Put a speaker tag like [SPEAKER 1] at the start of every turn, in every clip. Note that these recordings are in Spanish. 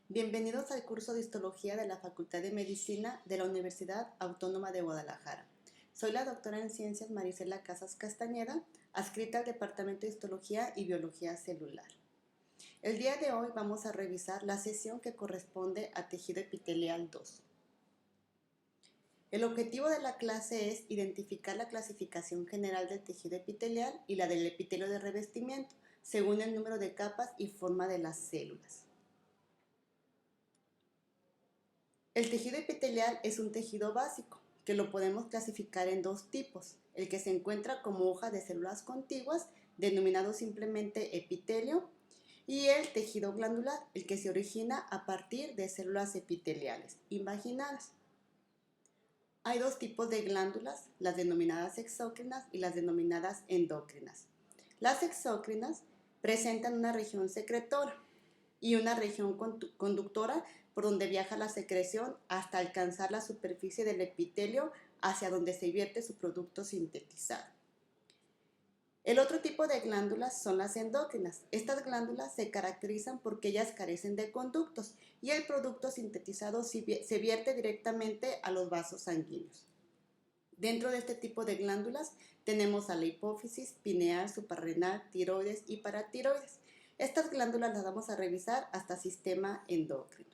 [SPEAKER 1] Bienvenidos al curso de Histología de la Facultad de Medicina de la Universidad Autónoma de Guadalajara. Soy la doctora en Ciencias Marisela Casas Castañeda, adscrita al Departamento de Histología y Biología Celular. El día de hoy vamos a revisar la sesión que corresponde a tejido epitelial 2. El objetivo de la clase es identificar la clasificación general del tejido epitelial y la del epitelio de revestimiento, según el número de capas y forma de las células. El tejido epitelial es un tejido básico, que lo podemos clasificar en dos tipos: el que se encuentra como hoja de células contiguas, denominado simplemente epitelio, y el tejido glandular, el que se origina a partir de células epiteliales invaginadas. Hay dos tipos de glándulas, las denominadas exócrinas y las denominadas endócrinas. Las exócrinas presentan una región secretora y una región conductora por donde viaja la secreción hasta alcanzar la superficie del epitelio, hacia donde se vierte su producto sintetizado. El otro tipo de glándulas son las endócrinas. Estas glándulas se caracterizan porque ellas carecen de conductos y el producto sintetizado se vierte directamente a los vasos sanguíneos. Dentro de este tipo de glándulas tenemos a la hipófisis, pineal, suprarrenal, tiroides y paratiroides. Estas glándulas las vamos a revisar hasta sistema endocrino.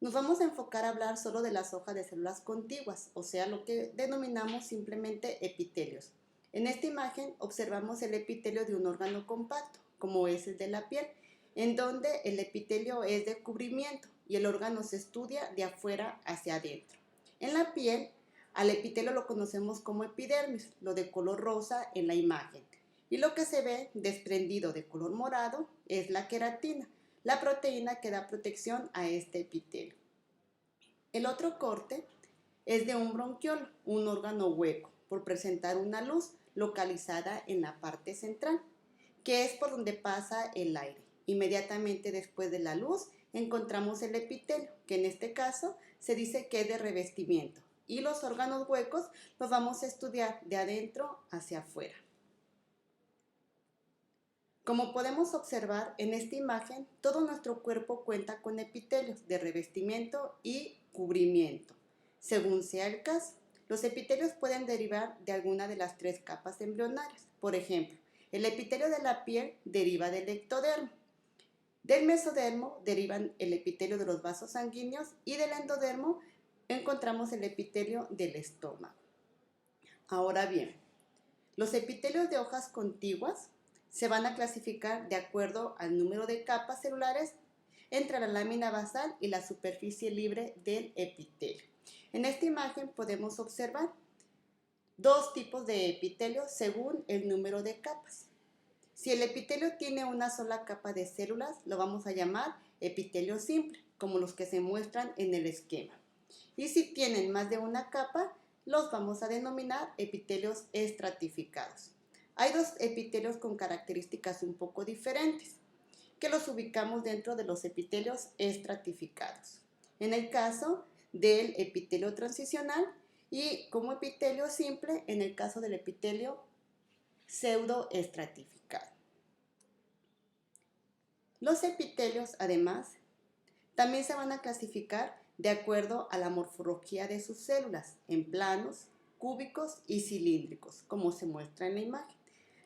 [SPEAKER 1] Nos vamos a enfocar a hablar solo de las hojas de células contiguas, o sea, lo que denominamos simplemente epitelios. En esta imagen observamos el epitelio de un órgano compacto, como es el de la piel, en donde el epitelio es de cubrimiento y el órgano se estudia de afuera hacia adentro. En la piel, al epitelio lo conocemos como epidermis, lo de color rosa en la imagen, y lo que se ve desprendido de color morado es la queratina, la proteína que da protección a este epitelio. El otro corte es de un bronquiolo, un órgano hueco, por presentar una luz localizada en la parte central, que es por donde pasa el aire. Inmediatamente después de la luz encontramos el epitelio, que en este caso se dice que es de revestimiento, y los órganos huecos los vamos a estudiar de adentro hacia afuera. Como podemos observar en esta imagen, todo nuestro cuerpo cuenta con epitelios de revestimiento y cubrimiento. Según sea el caso, los epitelios pueden derivar de alguna de las tres capas embrionarias. Por ejemplo, el epitelio de la piel deriva del ectodermo. Del mesodermo derivan el epitelio de los vasos sanguíneos y del endodermo encontramos el epitelio del estómago. Ahora bien, los epitelios de hojas contiguas se van a clasificar de acuerdo al número de capas celulares entre la lámina basal y la superficie libre del epitelio. En esta imagen podemos observar dos tipos de epitelio según el número de capas. Si el epitelio tiene una sola capa de células, lo vamos a llamar epitelio simple, como los que se muestran en el esquema. Y si tienen más de una capa, los vamos a denominar epitelios estratificados. Hay dos epitelios con características un poco diferentes, que los ubicamos dentro de los epitelios estratificados. En el caso del epitelio transicional y como epitelio simple en el caso del epitelio pseudoestratificado. Los epitelios, además, también se van a clasificar de acuerdo a la morfología de sus células, en planos, cúbicos y cilíndricos, como se muestra en la imagen.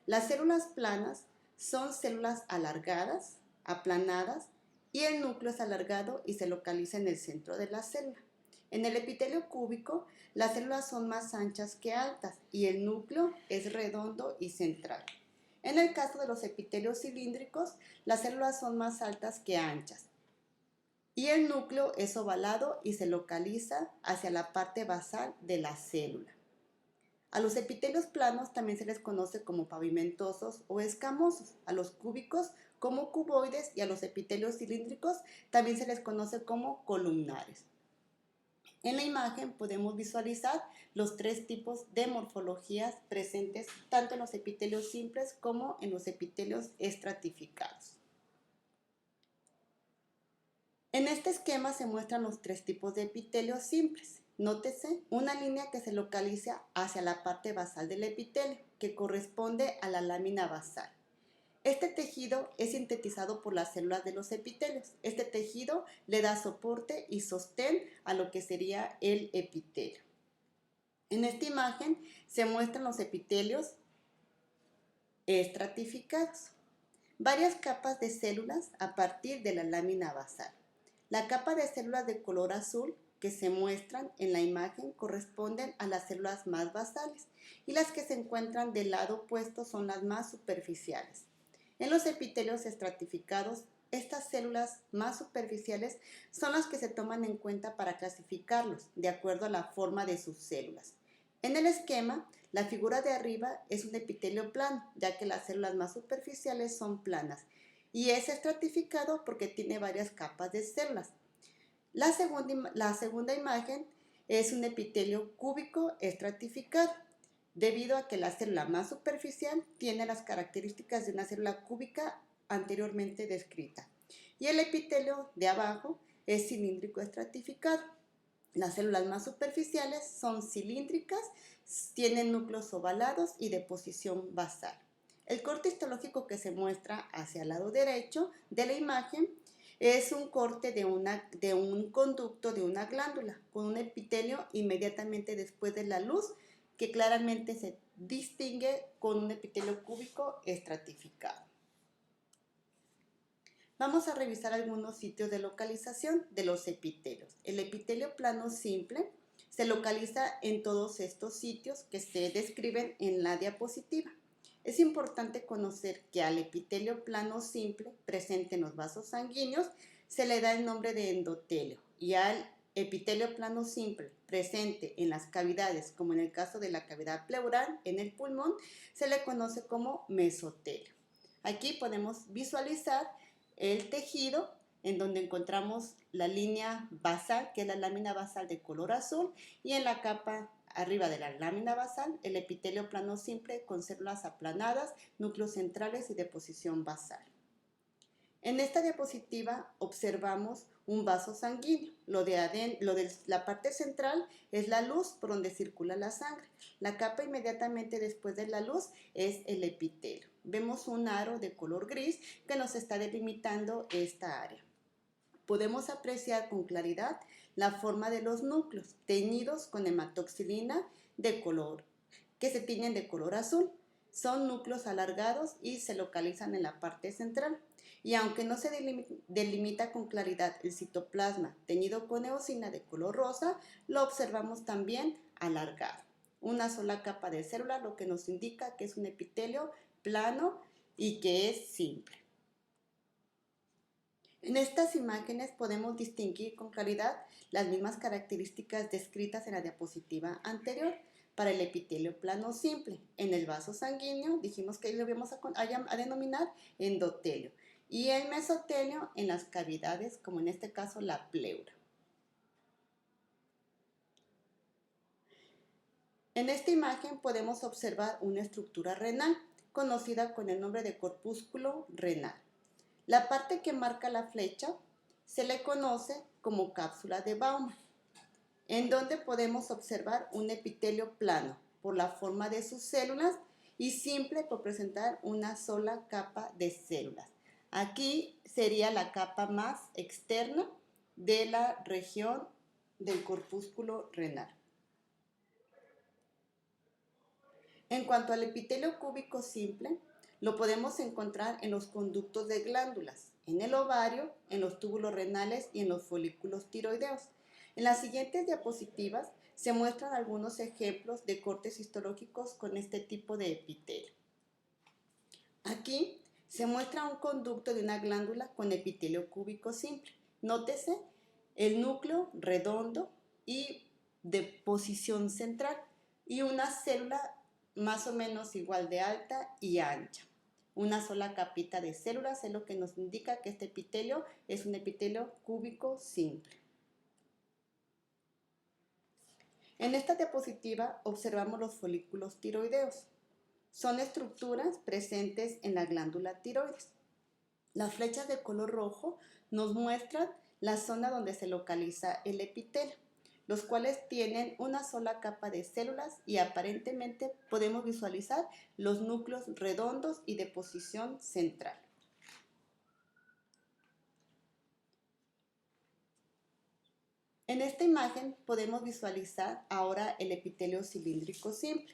[SPEAKER 1] Las células planas son células alargadas, aplanadas, y el núcleo es alargado y se localiza en el centro de la célula. En el epitelio cúbico, las células son más anchas que altas y el núcleo es redondo y central. En el caso de los epitelios cilíndricos, las células son más altas que anchas y el núcleo es ovalado y se localiza hacia la parte basal de la célula. A los epitelios planos también se les conoce como pavimentosos o escamosos, a los cúbicos como cuboides y a los epitelios cilíndricos también se les conoce como columnares. En la imagen podemos visualizar los tres tipos de morfologías presentes tanto en los epitelios simples como en los epitelios estratificados. En este esquema se muestran los tres tipos de epitelios simples. Nótese una línea que se localiza hacia la parte basal del epitelio, que corresponde a la lámina basal. Este tejido es sintetizado por las células de los epitelios. Este tejido le da soporte y sostén a lo que sería el epitelio. En esta imagen se muestran los epitelios estratificados, varias capas de células a partir de la lámina basal. La capa de células de color azul que se muestran en la imagen corresponden a las células más basales y las que se encuentran del lado opuesto son las más superficiales. En los epitelios estratificados, estas células más superficiales son las que se toman en cuenta para clasificarlos de acuerdo a la forma de sus células. En el esquema, la figura de arriba es un epitelio plano, ya que las células más superficiales son planas, y es estratificado porque tiene varias capas de células. La segunda imagen es un epitelio cúbico estratificado, debido a que la célula más superficial tiene las características de una célula cúbica anteriormente descrita. Y el epitelio de abajo es cilíndrico estratificado. Las células más superficiales son cilíndricas, tienen núcleos ovalados y de posición basal. El corte histológico que se muestra hacia el lado derecho de la imagen es un corte de un conducto de una glándula con un epitelio inmediatamente después de la luz que claramente se distingue con un epitelio cúbico estratificado. Vamos a revisar algunos sitios de localización de los epitelios. El epitelio plano simple se localiza en todos estos sitios que se describen en la diapositiva. Es importante conocer que al epitelio plano simple presente en los vasos sanguíneos se le da el nombre de endotelio y al epitelio plano simple presente en las cavidades, como en el caso de la cavidad pleural en el pulmón, se le conoce como mesotelio. Aquí podemos visualizar el tejido en donde encontramos la línea basal, que es la lámina basal de color azul, y en la capa arriba de la lámina basal, el epitelio plano simple con células aplanadas, núcleos centrales y de posición basal. En esta diapositiva observamos un vaso sanguíneo. Lo de la parte central es la luz por donde circula la sangre. La capa inmediatamente después de la luz es el epitelio. Vemos un aro de color gris que nos está delimitando esta área. Podemos apreciar con claridad la forma de los núcleos teñidos con hematoxilina de color, que se tiñen de color azul. Son núcleos alargados y se localizan en la parte central. Y aunque no se delimita con claridad el citoplasma teñido con eosina de color rosa, lo observamos también alargado. Una sola capa de célula, lo que nos indica que es un epitelio plano y que es simple. En estas imágenes podemos distinguir con claridad las mismas características descritas en la diapositiva anterior. Para el epitelio plano simple, en el vaso sanguíneo dijimos que lo vamos a denominar endotelio, y el mesotelio en las cavidades, como en este caso la pleura. En esta imagen podemos observar una estructura renal conocida con el nombre de corpúsculo renal. La parte que marca la flecha se le conoce como cápsula de Bowman, en donde podemos observar un epitelio plano por la forma de sus células y simple por presentar una sola capa de células. Aquí sería la capa más externa de la región del corpúsculo renal. En cuanto al epitelio cúbico simple, lo podemos encontrar en los conductos de glándulas, en el ovario, en los túbulos renales y en los folículos tiroideos. En las siguientes diapositivas se muestran algunos ejemplos de cortes histológicos con este tipo de epitelio. Aquí se muestra un conducto de una glándula con epitelio cúbico simple. Nótese el núcleo redondo y de posición central y una célula más o menos igual de alta y ancha. Una sola capita de células es lo que nos indica que este epitelio es un epitelio cúbico simple. En esta diapositiva observamos los folículos tiroideos. Son estructuras presentes en la glándula tiroides. Las flechas de color rojo nos muestran la zona donde se localiza el epitelio. los cuales tienen una sola capa de células y aparentemente podemos visualizar los núcleos redondos y de posición central. En esta imagen podemos visualizar ahora el epitelio cilíndrico simple.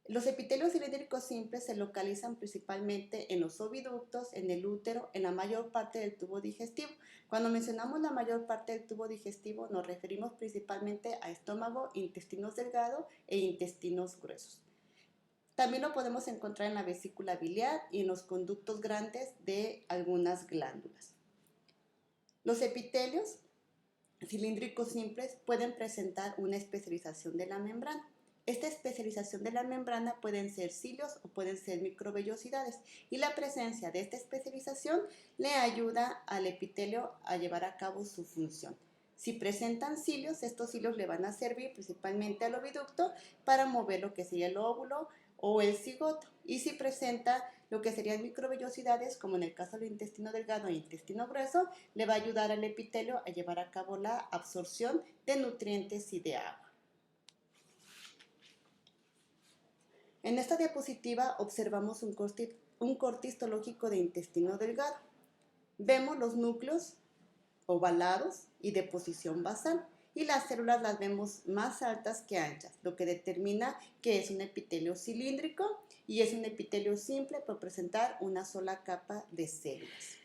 [SPEAKER 1] Los epitelios cilíndricos simples se localizan principalmente en los oviductos, en el útero, en la mayor parte del tubo digestivo. Cuando mencionamos la mayor parte del tubo digestivo nos referimos principalmente a estómago, intestinos delgados e intestinos gruesos. También lo podemos encontrar en la vesícula biliar y en los conductos grandes de algunas glándulas. Los epitelios cilíndricos simples pueden presentar una especialización de la membrana. Esta especialización de la membrana pueden ser cilios o pueden ser microvellosidades y la presencia de esta especialización le ayuda al epitelio a llevar a cabo su función. Si presentan cilios, estos cilios le van a servir principalmente al oviducto para mover lo que sería el óvulo o el cigoto. Y si presenta lo que serían microvellosidades, como en el caso del intestino delgado e intestino grueso, le va a ayudar al epitelio a llevar a cabo la absorción de nutrientes y de agua. En esta diapositiva observamos un corte histológico de intestino delgado. Vemos los núcleos ovalados y de posición basal y las células las vemos más altas que anchas, lo que determina que es un epitelio cilíndrico y es un epitelio simple por presentar una sola capa de células.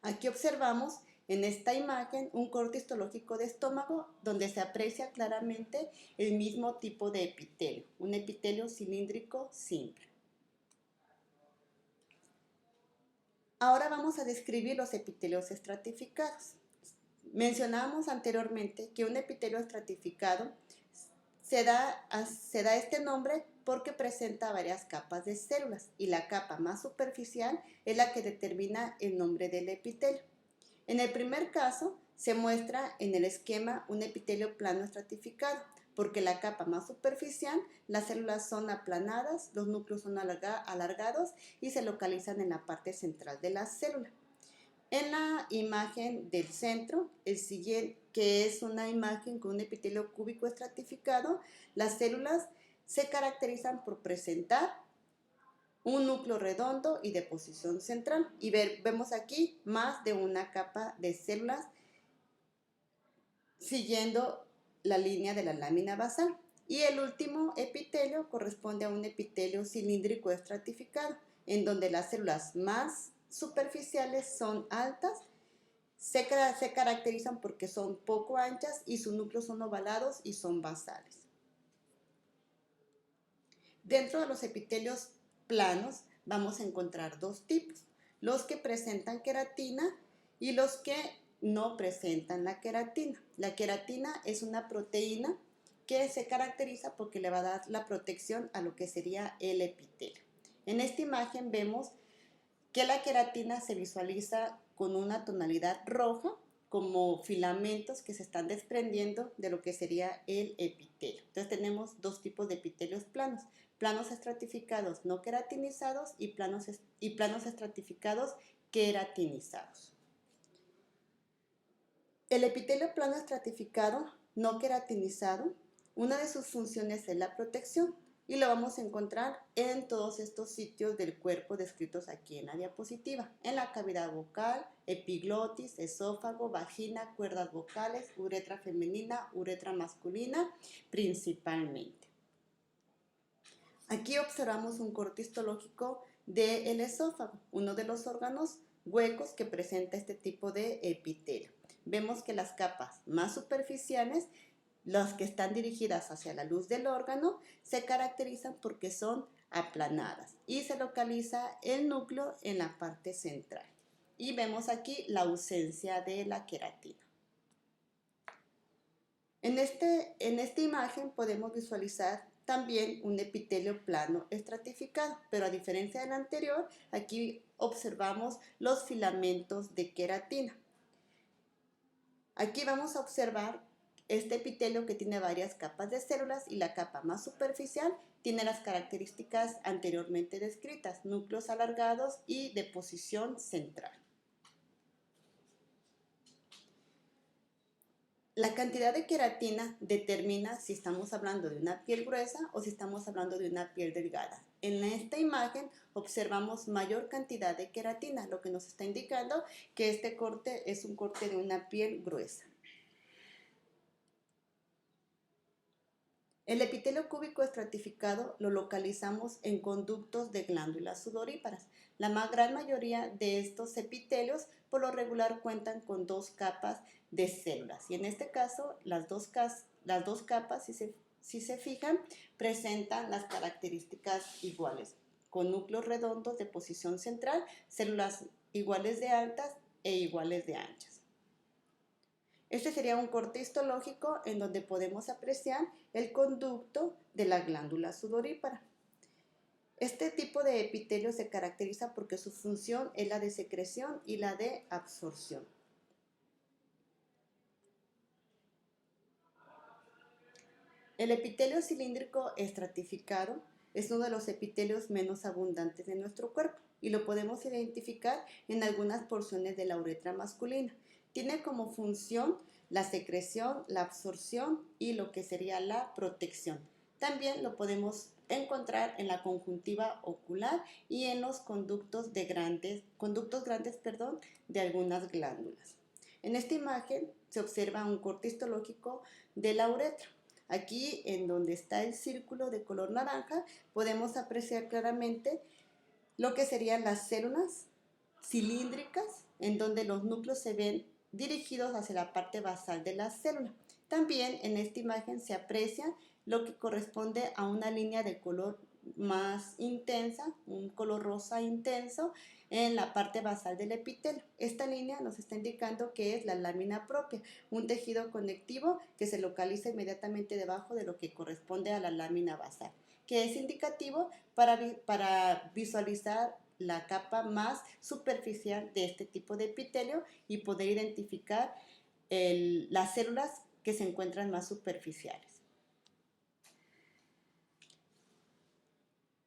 [SPEAKER 1] Aquí observamos en esta imagen un corte histológico de estómago donde se aprecia claramente el mismo tipo de epitelio, un epitelio cilíndrico simple. Ahora vamos a describir los epitelios estratificados. Mencionábamos anteriormente que un epitelio estratificado se da este nombre porque presenta varias capas de células y la capa más superficial es la que determina el nombre del epitelio. En el primer caso se muestra en el esquema un epitelio plano estratificado porque la capa más superficial, las células son aplanadas, los núcleos son alargados y se localizan en la parte central de la célula. En la imagen del centro, el siguiente, que es una imagen con un epitelio cúbico estratificado, las células se caracterizan por presentar un núcleo redondo y de posición central. Y vemos aquí más de una capa de células siguiendo la línea de la lámina basal. Y el último epitelio corresponde a un epitelio cilíndrico estratificado, en donde las células más superficiales son altas, se caracterizan porque son poco anchas y sus núcleos son ovalados y son basales. Dentro de los epitelios planos vamos a encontrar dos tipos, los que presentan queratina y los que no presentan la queratina. La queratina es una proteína que se caracteriza porque le va a dar la protección a lo que sería el epitelio. En esta imagen vemos que la queratina se visualiza con una tonalidad roja, como filamentos que se están desprendiendo de lo que sería el epitelio. Entonces tenemos dos tipos de epitelios planos, planos estratificados no queratinizados y planos estratificados queratinizados. El epitelio plano estratificado no queratinizado, una de sus funciones es la protección y lo vamos a encontrar en todos estos sitios del cuerpo descritos aquí en la diapositiva, en la cavidad vocal, epiglotis, esófago, vagina, cuerdas vocales, uretra femenina, uretra masculina, principalmente. Aquí observamos un corte histológico del esófago, uno de los órganos huecos que presenta este tipo de epitelio. Vemos que las capas más superficiales, las que están dirigidas hacia la luz del órgano, se caracterizan porque son aplanadas y se localiza el núcleo en la parte central. Y vemos aquí la ausencia de la queratina. En esta imagen podemos visualizar también un epitelio plano estratificado, pero a diferencia del anterior, aquí observamos los filamentos de queratina. Aquí vamos a observar este epitelio que tiene varias capas de células y la capa más superficial tiene las características anteriormente descritas, núcleos alargados y de posición central. La cantidad de queratina determina si estamos hablando de una piel gruesa o si estamos hablando de una piel delgada. En esta imagen observamos mayor cantidad de queratina, lo que nos está indicando que este corte es un corte de una piel gruesa. El epitelio cúbico estratificado lo localizamos en conductos de glándulas sudoríparas. La gran mayoría de estos epitelios por lo regular cuentan con dos capas de células y en este caso las dos capas, si se fijan, presentan las características iguales, con núcleos redondos de posición central, células iguales de altas e iguales de anchas. Este sería un corte histológico en donde podemos apreciar el conducto de la glándula sudorípara. Este tipo de epitelio se caracteriza porque su función es la de secreción y la de absorción. El epitelio cilíndrico estratificado es uno de los epitelios menos abundantes de nuestro cuerpo y lo podemos identificar en algunas porciones de la uretra masculina. Tiene como función la secreción, la absorción y lo que sería la protección. También lo podemos encontrar en la conjuntiva ocular y en los conductos grandes de algunas glándulas. En esta imagen se observa un corte histológico de la uretra. Aquí, en donde está el círculo de color naranja, podemos apreciar claramente lo que serían las células cilíndricas, en donde los núcleos se ven dirigidos hacia la parte basal de la célula. También en esta imagen se aprecia lo que corresponde a una línea de color más intensa, un color rosa intenso, en la parte basal del epitelio. Esta línea nos está indicando que es la lámina propia, un tejido conectivo que se localiza inmediatamente debajo de lo que corresponde a la lámina basal, que es indicativo para visualizar la capa más superficial de este tipo de epitelio y poder identificar las células que se encuentran más superficiales.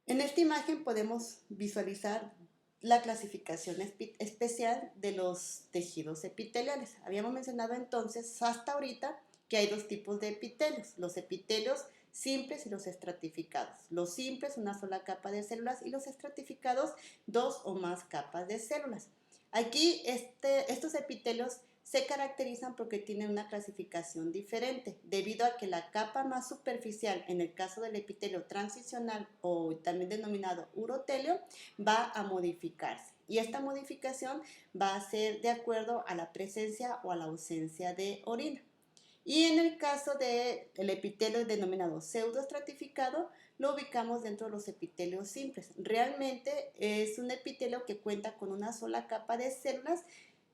[SPEAKER 1] En esta imagen podemos visualizar la clasificación especial de los tejidos epiteliales. Habíamos mencionado entonces hasta ahorita que hay dos tipos de epitelios, los epitelios simples y los estratificados. Los simples, una sola capa de células, y los estratificados, dos o más capas de células. Aquí estos epitelios se caracterizan porque tienen una clasificación diferente, debido a que la capa más superficial, en el caso del epitelio transicional o también denominado urotelio, va a modificarse. Y esta modificación va a ser de acuerdo a la presencia o a la ausencia de orina. Y en el caso del epitelio denominado pseudoestratificado, lo ubicamos dentro de los epitelios simples. Realmente es un epitelio que cuenta con una sola capa de células,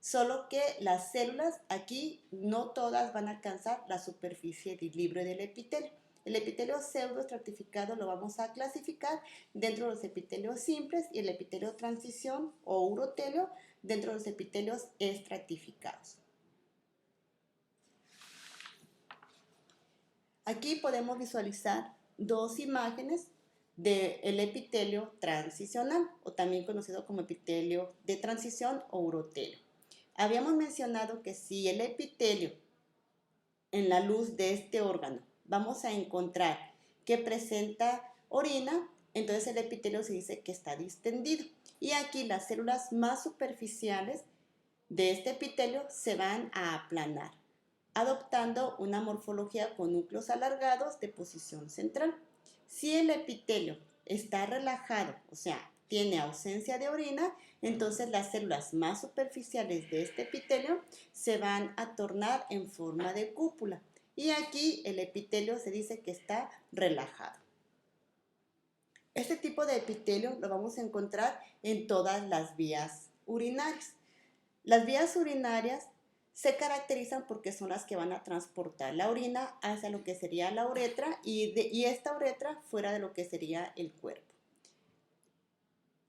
[SPEAKER 1] solo que las células aquí no todas van a alcanzar la superficie libre del epitelio. El epitelio pseudoestratificado lo vamos a clasificar dentro de los epitelios simples y el epitelio transición o urotelio dentro de los epitelios estratificados. Aquí podemos visualizar dos imágenes del epitelio transicional, o también conocido como epitelio de transición o urotelio. Habíamos mencionado que si el epitelio, en la luz de este órgano, vamos a encontrar que presenta orina, entonces el epitelio se dice que está distendido. Y aquí las células más superficiales de este epitelio se van a aplanar, adoptando una morfología con núcleos alargados de posición central. Si el epitelio está relajado, o sea, tiene ausencia de orina, entonces las células más superficiales de este epitelio se van a tornar en forma de cúpula. Y aquí el epitelio se dice que está relajado. Este tipo de epitelio lo vamos a encontrar en todas las vías urinarias. Las vías urinarias se caracterizan porque son las que van a transportar la orina hacia lo que sería la uretra y esta uretra fuera de lo que sería el cuerpo.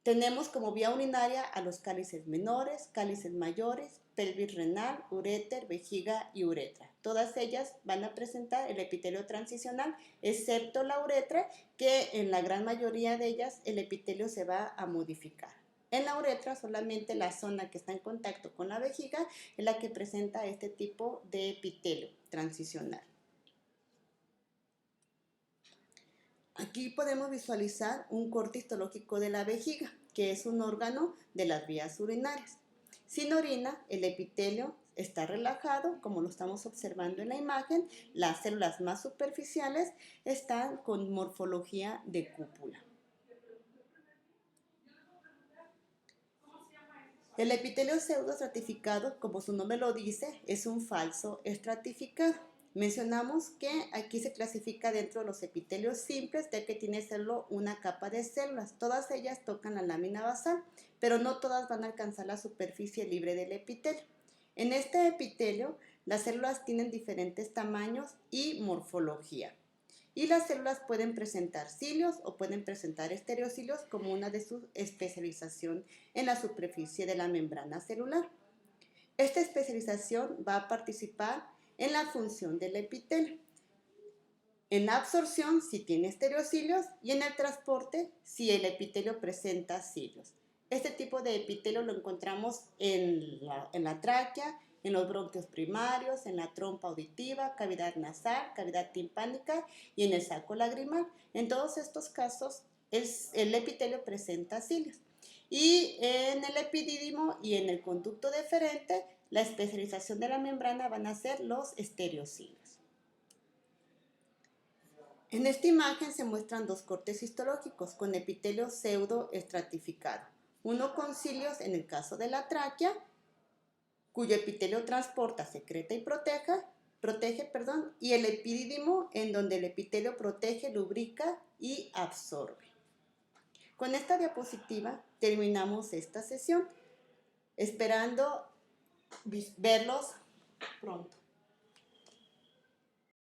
[SPEAKER 1] Tenemos como vía urinaria a los cálices menores, cálices mayores, pelvis renal, uréter, vejiga y uretra. Todas ellas van a presentar el epitelio transicional, excepto la uretra, que en la gran mayoría de ellas el epitelio se va a modificar. En la uretra solamente la zona que está en contacto con la vejiga es la que presenta este tipo de epitelio transicional. Aquí podemos visualizar un corte histológico de la vejiga, que es un órgano de las vías urinarias. Sin orina, el epitelio está relajado, como lo estamos observando en la imagen. Las células más superficiales están con morfología de cúpula. El epitelio pseudoestratificado, como su nombre lo dice, es un falso estratificado. Mencionamos que aquí se clasifica dentro de los epitelios simples, ya que tiene solo una capa de células. Todas ellas tocan la lámina basal, pero no todas van a alcanzar la superficie libre del epitelio. En este epitelio, las células tienen diferentes tamaños y morfología. Y las células pueden presentar cilios o pueden presentar estereocilios como una de sus especialización en la superficie de la membrana celular. Esta especialización va a participar en la función del epitelio. En la absorción, si tiene estereocilios, y en el transporte, si el epitelio presenta cilios. Este tipo de epitelio lo encontramos en la tráquea, en los bronquios primarios, en la trompa auditiva, cavidad nasal, cavidad timpánica y en el saco lagrimal. En todos estos casos, el epitelio presenta cilios. Y en el epidídimo y en el conducto deferente, la especialización de la membrana van a ser los estereocilios. En esta imagen se muestran dos cortes histológicos con epitelio pseudoestratificado. Uno con cilios en el caso de la tráquea, cuyo epitelio transporta, secreta y protege, y el epidídimo en donde el epitelio protege, lubrica y absorbe. Con esta diapositiva terminamos esta sesión, esperando verlos pronto.